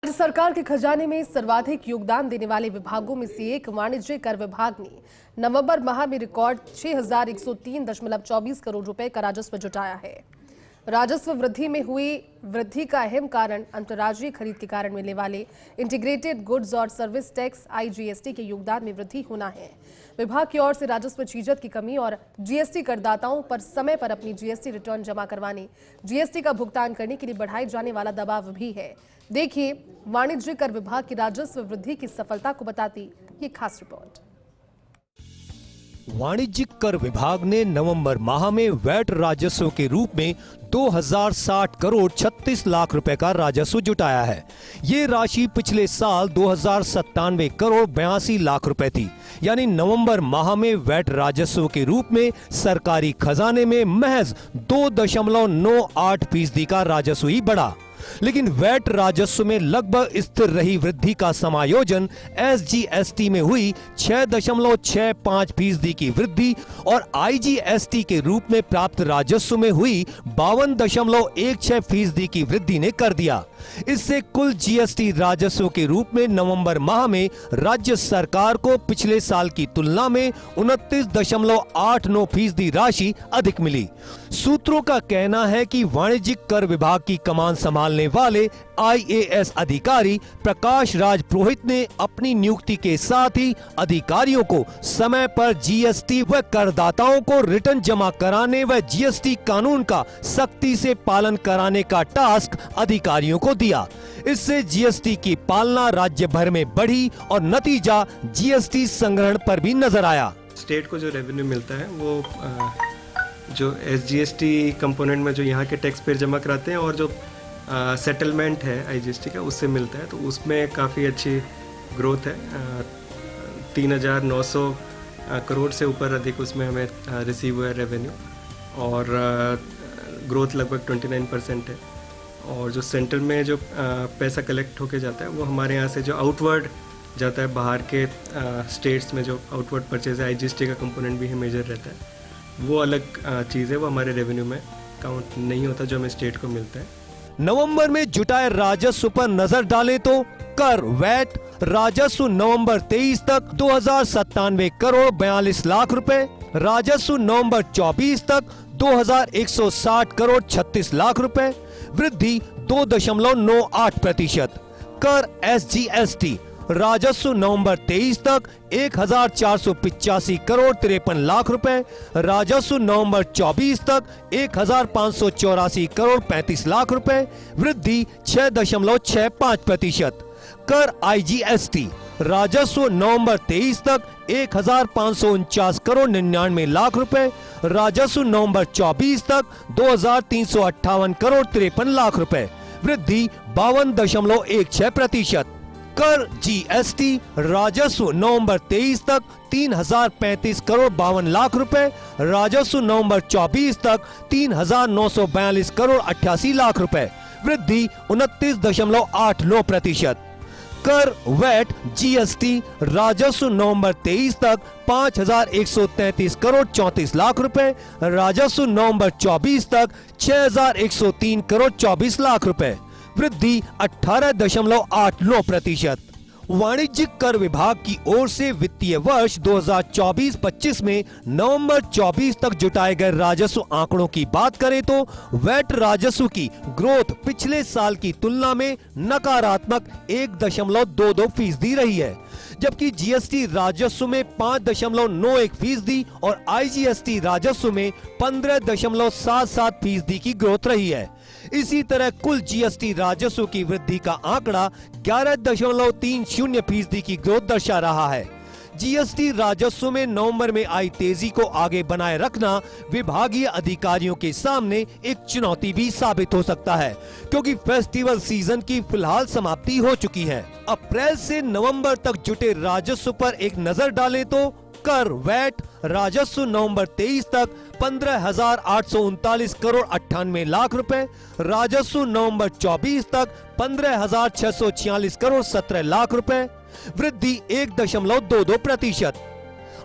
राज्य सरकार के खजाने में सर्वाधिक योगदान देने वाले विभागों में से एक वाणिज्य कर विभाग ने नवंबर माह में रिकॉर्ड 6,103.24 करोड़ रुपए का राजस्व जुटाया है। राजस्व वृद्धि में हुई वृद्धि का अहम कारण अंतर्राज्यीय खरीद के कारण मिलने वाले इंटीग्रेटेड गुड्स और सर्विस टैक्स IGST के योगदान में वृद्धि होना है। विभाग की ओर से राजस्व छीजत की कमी और GST करदाताओं पर समय पर अपनी GST रिटर्न जमा करवाने, GST का भुगतान करने के लिए बढ़ाए जाने वाला दबाव भी है। देखिए वाणिज्य कर विभाग की राजस्व वृद्धि की सफलता को बताती ये खास रिपोर्ट। वाणिज्यिक कर विभाग ने नवंबर माह में वैट राजस्व के रूप में 2060 करोड़ 36 लाख रुपए का राजस्व जुटाया है। ये राशि पिछले साल 2097 करोड़ 82 लाख रुपए थी। यानी नवंबर माह में वैट राजस्व के रूप में सरकारी खजाने में महज 2.98% का राजस्व ही बढ़ा। लेकिन वैट राजस्व में लगभग स्थिर रही वृद्धि का समायोजन SGST में हुई 6.65% की वृद्धि और IGST के रूप में प्राप्त राजस्व में हुई 52.16% की वृद्धि ने कर दिया। इससे कुल GST राजस्व के रूप में नवंबर माह में राज्य सरकार को पिछले साल की तुलना में 29.89% राशि अधिक मिली। सूत्रों का कहना है कि वाणिज्यिक कर विभाग की कमान संभालने वाले IAS अधिकारी प्रकाश राज पुरोहित ने अपनी नियुक्ति के साथ ही अधिकारियों को समय पर GST व करदाताओं को रिटर्न जमा कराने व GST कानून का सख्ती से पालन कराने का टास्क अधिकारियों को दिया। इससे GST की पालना राज्य भर में बढ़ी और नतीजा GST संग्रहण पर भी नजर आया। स्टेट को जो रेवेन्यू मिलता है वो जो SGST कंपोनेंट में जो यहाँ के टैक्स पेयर जमा कराते हैं और जो सेटलमेंट है IGST का उससे मिलता है, तो उसमें काफ़ी अच्छी ग्रोथ है। 3,900 करोड़ से ऊपर अधिक उसमें हमें रिसीव हुआ है रेवेन्यू और ग्रोथ लगभग 29% है। और जो सेंट्रल में जो पैसा कलेक्ट होके जाता है वो हमारे यहाँ से जो आउटवर्ड जाता है बाहर के स्टेट्स में, जो आउटवर्ड परचेज है IGST का कंपोनेंट भी है मेजर रहता है, वो अलग चीज़ है, वो हमारे रेवेन्यू में काउंट नहीं होता जो हमें स्टेट को मिलता है। नवंबर में जुटाए राजस्व पर नजर डालें तो कर वैट राजस्व नवंबर 23 तक 2,097 करोड़ 42 लाख रुपए, राजस्व नवंबर 24 तक 2,160 करोड़ 36 लाख रुपए, वृद्धि 2.98%। कर SGST राजस्व नवंबर 23 तक 1,485 करोड़ 53 लाख रुपए, राजस्व नवंबर 24 तक 1,584 करोड़ 35 लाख रुपए, वृद्धि 6.65%। कर IGST राजस्व नवंबर 23 तक 1,549 करोड़ 99 लाख रुपए, राजस्व नवंबर 24 तक 2,358 करोड़ 53 लाख रुपए, वृद्धि 52.16%। कर GST राजस्व नवंबर 23 तक 3,035 करोड़ 52 लाख रुपए, राजस्व नवंबर 24 तक 3,942 करोड़ 88 लाख रुपए, वृद्धि 29.89%। कर वैट GST राजस्व नवंबर 23 तक 5,133 करोड़ 34 लाख रुपए, राजस्व नवंबर 24 तक 6,103 करोड़ 24 लाख रुपए, वृद्धि 18.89%। वाणिज्यिक कर विभाग की ओर से वित्तीय वर्ष 2024-25 में नवंबर 24 तक जुटाए गए राजस्व आंकड़ों की बात करें तो वैट राजस्व की ग्रोथ पिछले साल की तुलना में नकारात्मक 1.22% रही है, जबकि GST राजस्व में 5.91% और IGST राजस्व में 15.77% की ग्रोथ रही है। इसी तरह कुल GST राजस्व की वृद्धि का आंकड़ा 11.30% की ग्रोथ दर्शा रहा है। GST राजस्व में नवंबर में आई तेजी को आगे बनाए रखना विभागीय अधिकारियों के सामने एक चुनौती भी साबित हो सकता है, क्योंकि फेस्टिवल सीजन की फिलहाल समाप्ति हो चुकी है। अप्रैल से नवंबर तक जुटे राजस्व पर एक नजर डालें तो कर वैट राजस्व नवंबर 23 तक 15,839 करोड़ 98 लाख रुपए, राजस्व नवंबर 24 तक 15,646 करोड़ 17 लाख रुपए, वृद्धि 1.22%।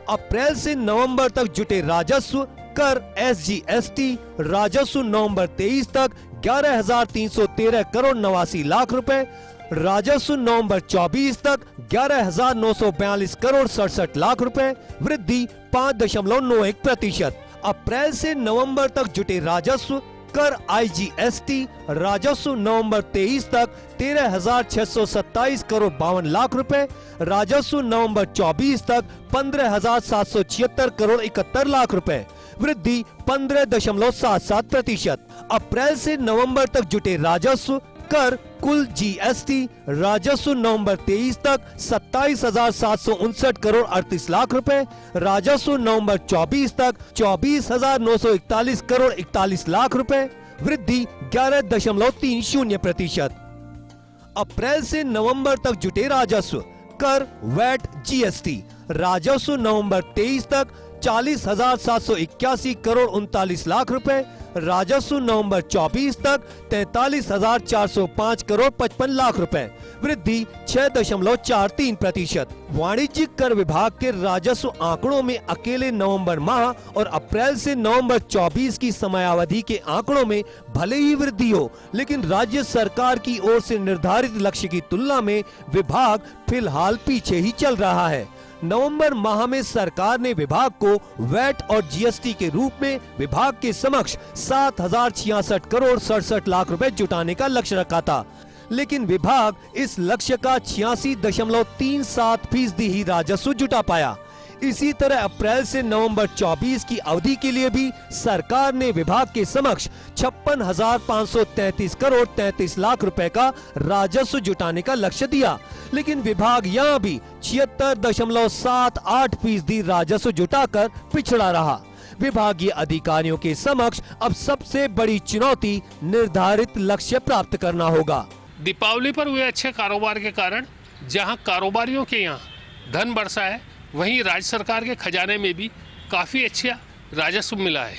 अप्रैल से नवंबर तक जुटे राजस्व कर SGST राजस्व नवंबर 23 तक 11,313 करोड़ 89 लाख रुपए, राजस्व नवंबर 24 तक 11,942 करोड़ 67 लाख रुपए, वृद्धि 5.91%। अप्रैल से नवंबर तक जुटे राजस्व कर IGST राजस्व नवंबर 23 तक 13,627 करोड़ 52 लाख रुपए, राजस्व नवंबर 24 तक 15,776 करोड़ 71 लाख रुपए, वृद्धि 15.77%। अप्रैल से नवंबर तक जुटे राजस्व कर कुल GST राजस्व नवंबर 23 तक 27,759 करोड़ 38 लाख रुपए, राजस्व नवंबर 24 तक 24,941 करोड़ 41 लाख रुपए, वृद्धि 11.30%। अप्रैल से नवंबर तक जुटे राजस्व कर वैट GST राजस्व नवंबर 23 तक 40,781 करोड़ 39 लाख रुपए, राजस्व नवंबर 24 तक 43,405 करोड़ 55 लाख रुपए, वृद्धि 6.43%। वाणिज्यिक कर विभाग के राजस्व आंकड़ों में अकेले नवंबर माह और अप्रैल से नवंबर 24 की समयावधि के आंकड़ों में भले ही वृद्धि हो, लेकिन राज्य सरकार की ओर से निर्धारित लक्ष्य की तुलना में विभाग फिलहाल पीछे ही चल रहा है। नवंबर माह में सरकार ने विभाग को वैट और GST के रूप में विभाग के समक्ष 7,066 करोड़ 67 लाख रुपए जुटाने का लक्ष्य रखा था, लेकिन विभाग इस लक्ष्य का 86.37% ही राजस्व जुटा पाया। इसी तरह अप्रैल से नवंबर 24 की अवधि के लिए भी सरकार ने विभाग के समक्ष 56,533 करोड़ 33 लाख रुपए का राजस्व जुटाने का लक्ष्य दिया, लेकिन विभाग यहां भी 76.78% राजस्व जुटाकर पिछड़ा रहा। विभागीय अधिकारियों के समक्ष अब सबसे बड़ी चुनौती निर्धारित लक्ष्य प्राप्त करना होगा। दीपावली पर हुए अच्छे कारोबार के कारण जहां कारोबारियों के यहाँ धन बरसा है, वहीं राज्य सरकार के खजाने में भी काफ़ी अच्छा राजस्व मिला है।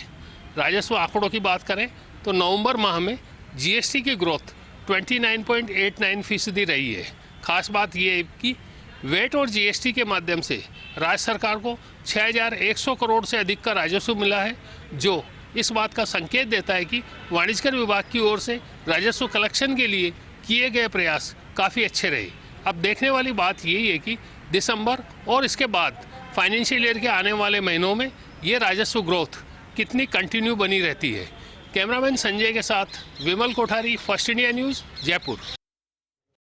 राजस्व आंकड़ों की बात करें तो नवंबर माह में GST की ग्रोथ 29.89% रही है। खास बात यह है कि वेट और GST के माध्यम से राज्य सरकार को 6,100 करोड़ से अधिक का राजस्व मिला है, जो इस बात का संकेत देता है कि वाणिज्यकर विभाग की ओर से राजस्व कलेक्शन के लिए किए गए प्रयास काफ़ी अच्छे रहे। अब देखने वाली बात यही है कि दिसंबर और इसके बाद फाइनेंशियल ईयर के आने वाले महीनों में ये राजस्व ग्रोथ कितनी कंटिन्यू बनी रहती है। कैमरामैन संजय के साथ Vimal Kothari, First India News, Jaipur.